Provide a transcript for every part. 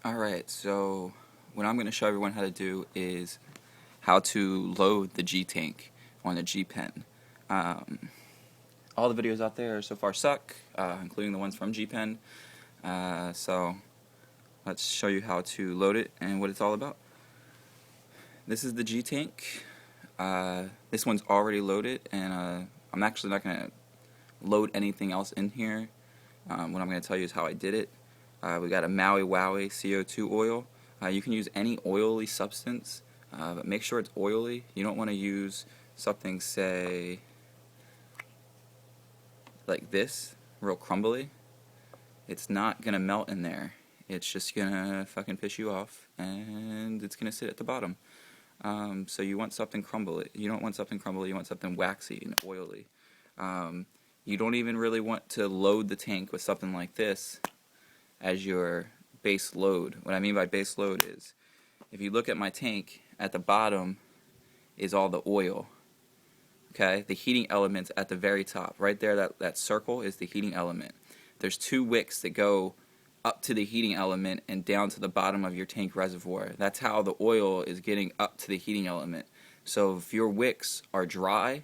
Alright, so what I'm going to show everyone how to do is how to load the G-tank on the G-pen. All the videos out there so far suck, including the ones from G-pen. So let's show you how to load it and what it's all about. This is the G-tank. This one's already loaded, and I'm actually not going to load anything else in here. What I'm going to tell you is how I did it. We got a Maui Wowie CO2 oil. You can use any oily substance, but make sure it's oily. You don't want to use something, say, like this, real crumbly. It's not going to melt in there. It's just going to fucking piss you off, and it's going to sit at the bottom. So you want something crumbly. You don't want something crumbly, you want something waxy and oily. You don't even really want to load the tank with something like this as your base load. What I mean by base load is, if you look at my tank, at the bottom is all the oil. Okay, the heating element's at the very top. Right there, that circle is the heating element. There's two wicks that go up to the heating element and down to the bottom of your tank reservoir. That's how the oil is getting up to the heating element. So if your wicks are dry,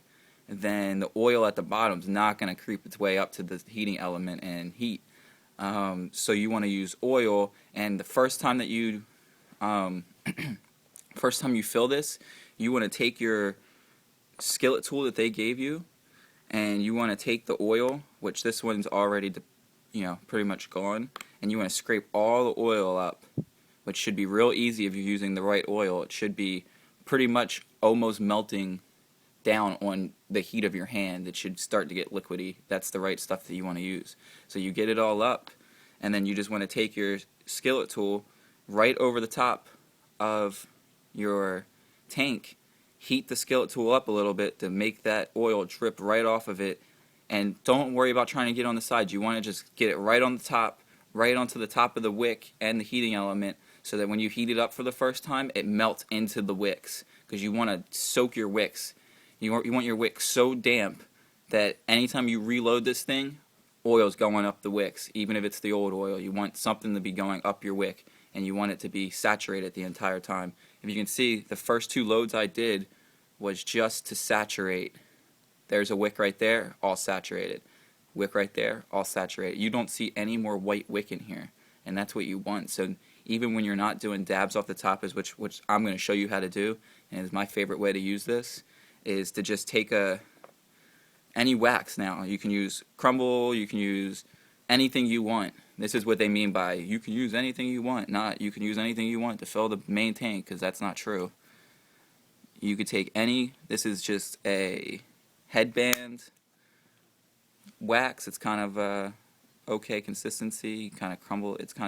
then the oil at the bottom is not going to creep its way up to the heating element and heat. So you want to use oil, and the first time that you fill this, you want to take your skillet tool that they gave you, and you want to take the oil, which this one's already pretty much gone, and you want to scrape all the oil up, which should be real easy if you're using the right oil. It should be pretty much almost melting down on the heat of your hand. It should start to get liquidy. That's the right stuff that you want to use. So you get it all up, and then you just want to take your skillet tool right over the top of your tank, heat the skillet tool up a little bit to make that oil drip right off of it, and don't worry about trying to get on the sides. You want to just get it right on the top, right onto the top of the wick and the heating element, so that when you heat it up for the first time, it melts into the wicks, because you want to soak your wicks. You want your wick so damp that anytime you reload this thing, oil's going up the wicks, even if it's the old oil. You want something to be going up your wick, and you want it to be saturated the entire time. If you can see, the first two loads I did was just to saturate. There's a wick right there, all saturated. Wick right there, all saturated. You don't see any more white wick in here, and that's what you want. So even when you're not doing dabs off the top, which I'm going to show you how to do, and is my favorite way to use this, is to just take any wax now. You can use crumble, you can use anything you want. This is what they mean by you can use anything you want, not you can use anything you want to fill the main tank, because that's not true. You could take this is just a headband wax. It's kind of okay consistency, it's kind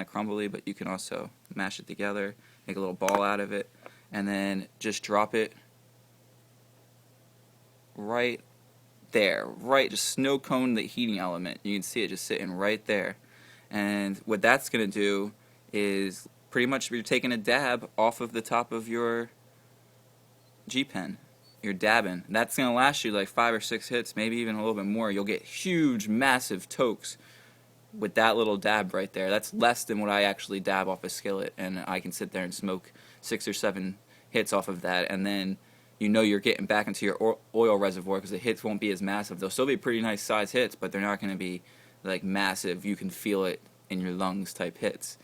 of crumbly, but you can also mash it together, make a little ball out of it, and then just drop it right there, just snow cone the heating element. You can see it just sitting right there. And what that's going to do is pretty much you're taking a dab off of the top of your G-pen. You're dabbing. That's going to last you like 5 or 6 hits, maybe even a little bit more. You'll get huge, massive tokes with that little dab right there. That's less than what I actually dab off a skillet, and I can sit there and smoke 6 or 7 hits off of that, and then you're getting back into your oil reservoir, because the hits won't be as massive. They'll still be pretty nice size hits, but they're not going to be like massive, you can feel it in your lungs type hits.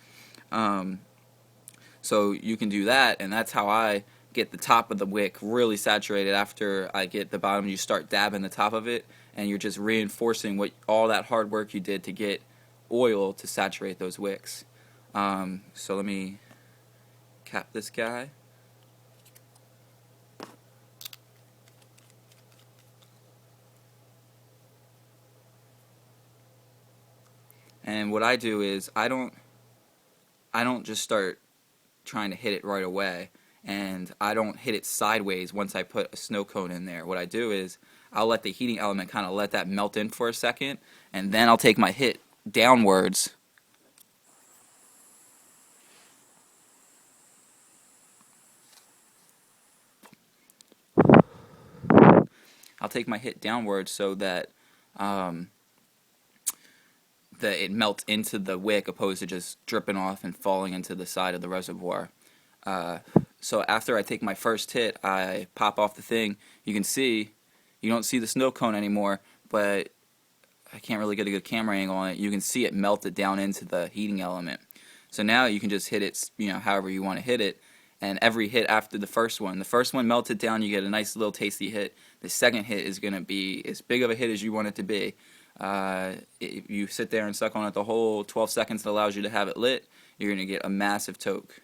So you can do that, and that's how I get the top of the wick really saturated. After I get the bottom, you start dabbing the top of it, and you're just reinforcing all that hard work you did to get oil to saturate those wicks. So let me cap this guy. And what I do is I don't just start trying to hit it right away, and I don't hit it sideways once I put a snow cone in there. What I do is I'll let the heating element kind of let that melt in for a second, and then I'll take my hit downwards. I'll take my hit downwards so that that it melts into the wick opposed to just dripping off and falling into the side of the reservoir. So after I take my first hit, I pop off the thing. You can see, you don't see the snow cone anymore, but I can't really get a good camera angle on it. You can see it melted down into the heating element. So now you can just hit it, however you want to hit it. And every hit after the first one melted down, you get a nice little tasty hit. The second hit is going to be as big of a hit as you want it to be. If you sit there and suck on it the whole 12 seconds that allows you to have it lit, you're going to get a massive toke.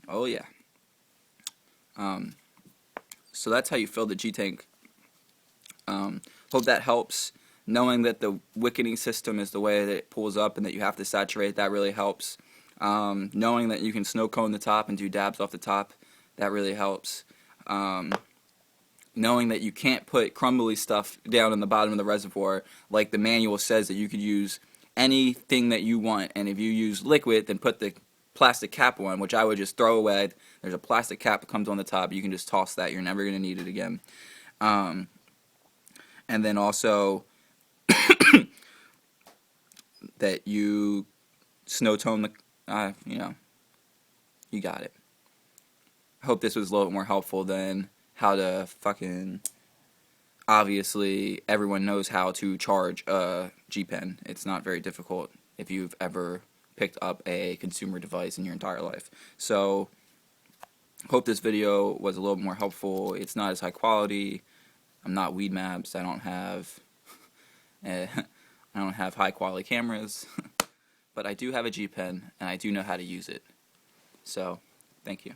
Oh yeah. So that's how you fill the G-tank. Hope that helps. Knowing that the wickening system is the way that it pulls up and that you have to saturate, that really helps. Knowing that you can snow cone the top and do dabs off the top, that really helps. Knowing that you can't put crumbly stuff down in the bottom of the reservoir, like the manual says that you could use anything that you want, and if you use liquid, then put the plastic cap on, which I would just throw away. There's a plastic cap that comes on the top. You can just toss that. You're never going to need it again. And then also that you snow tone the, you got it. I hope this was a little bit more helpful than how to fucking, obviously everyone knows how to charge a G-pen. It's not very difficult if you've ever picked up a consumer device in your entire life. So hope this video was a little more helpful. It's not as high quality. I'm not Weed Maps. I don't have high quality cameras, but I do have a G-pen and I do know how to use it. So thank you.